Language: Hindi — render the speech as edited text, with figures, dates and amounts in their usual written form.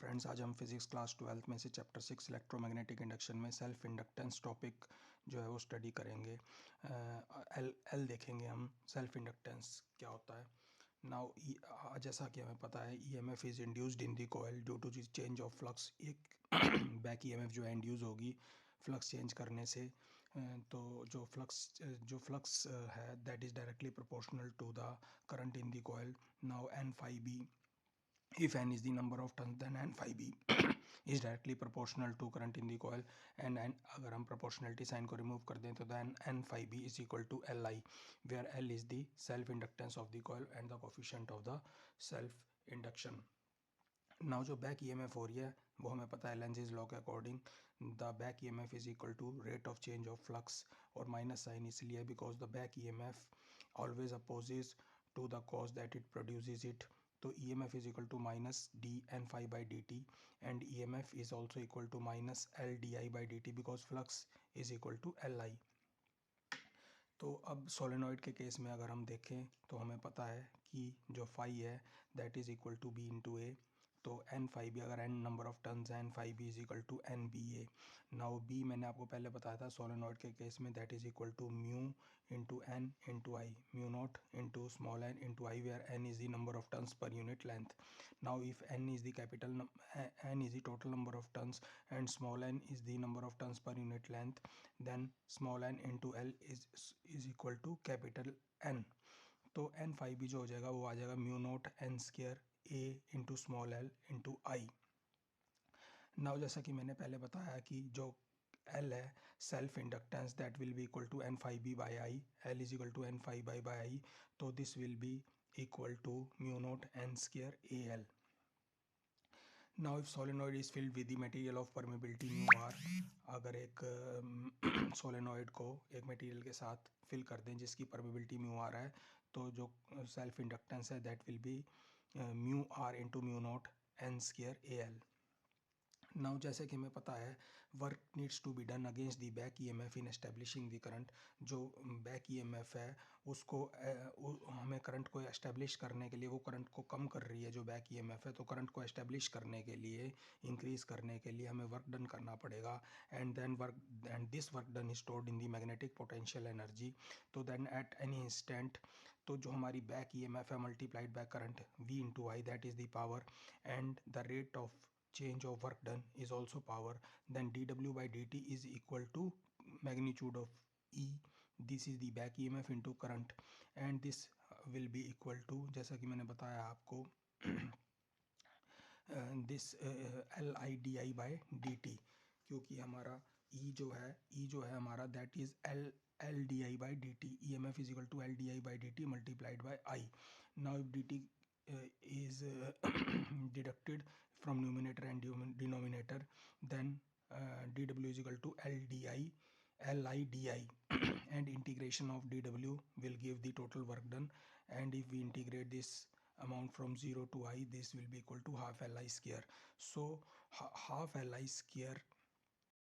फ्रेंड्स, आज हम फिजिक्स क्लास 12 में से चैप्टर 6 इलेक्ट्रोमैग्नेटिक इंडक्शन में सेल्फ इंडक्टेंस टॉपिक जो है वो स्टडी करेंगे। एल देखेंगे हम सेल्फ इंडक्टेंस क्या होता है। नाउ जैसा कि हमें पता है EMF is induced in the coil due to change of flux. एक बैक ईएमएफ जो है इंड्यूस होगी फ्लक्स चेंज करने से। तो जो फ्लक्स है that is directly proportional to the current in the coil. Now N phi B, if n is the number of turns then n phi b is directly proportional to current in the coil, and अगर हम proportionality sign को remove कर दें तो then n phi b is equal to li, where l is the self inductance of the coil and the coefficient of the self induction. Now जो बैक ईएमएफ हो रही है वो हमें पता है लेंज़ेज लॉ के according the back EMF is equal to rate of change of flux, और माइनस साइन इसलिए because the back EMF always opposes to the cause that it produces it. तो EMF is equal to minus d N phi by d t, and EMF is also equal to minus L d I by d t because flux is equal to L I. तो अब सोलेनॉइड के केस में अगर हम देखें तो हमें पता है कि जो फाई है that is equal to B into A. तो एन फाई बी, अगर N number of turns N phi B is equal to N B A. Now B मैंने आपको पहले बताया था सोलेनॉइड के केस में that is equal to mu into N into I, mu naught into small n into I, where n is the number of turns पर unit length. Now if n is the n is the total number of turns and small n is the number of turns per unit length, then small n into L is equal to capital N. तो एन फाई भी जो हो जाएगा वो आ जाएगा mu naught N square A into small l into I. Now जैसा कि मैंने पहले बताया कि जो L है self inductance that will be equal to N phi B by I, L is equal to N phi by by I. तो this will be equal to mu naught n square AL. Now if solenoid is filled with the material of permeability mu r, अगर एक सोलेनॉइड को एक मटेरियल के साथ फिल कर दें जिसकी परमेबिलिटी म्यू आर है, तो जो सेल्फ इंडक्टेंस है that will be mu r into mu naught n square a l. Now जैसे कि हमें पता है work needs to be done against the back EMF in establishing the current. जो बैक ईएमएफ है उसको हमें करंट को एस्टेब्लिश करने के लिए, वो करंट को कम कर रही है जो बैक ईएमएफ है, तो करंट को एस्टेब्लिश करने के लिए, इंक्रीज करने के लिए हमें वर्क डन करना पड़ेगा. And this work done is stored in the magnetic potential energy. तो देन एट एनी इंस्टेंट, तो जो हमारी बैक ईएमएफ है multiplied by current V into I that is the power, and the rate of change of work done is also power. Then dw by dt is equal to magnitude of E. This is the back EMF into current, and this will be equal to, जैसा कि मैंने बताया आपको, this LIDI by dt, क्योंकि हमारा E जो है हमारा that is LDI by dt. EMF is equal to LDI by dt multiplied by I. Now if dt is deducted from numerator and denominator, then dw is equal to LIDI and integration of dw will give the total work done, and if we integrate this amount from 0 to I, this will be equal to half Li square. So half Li square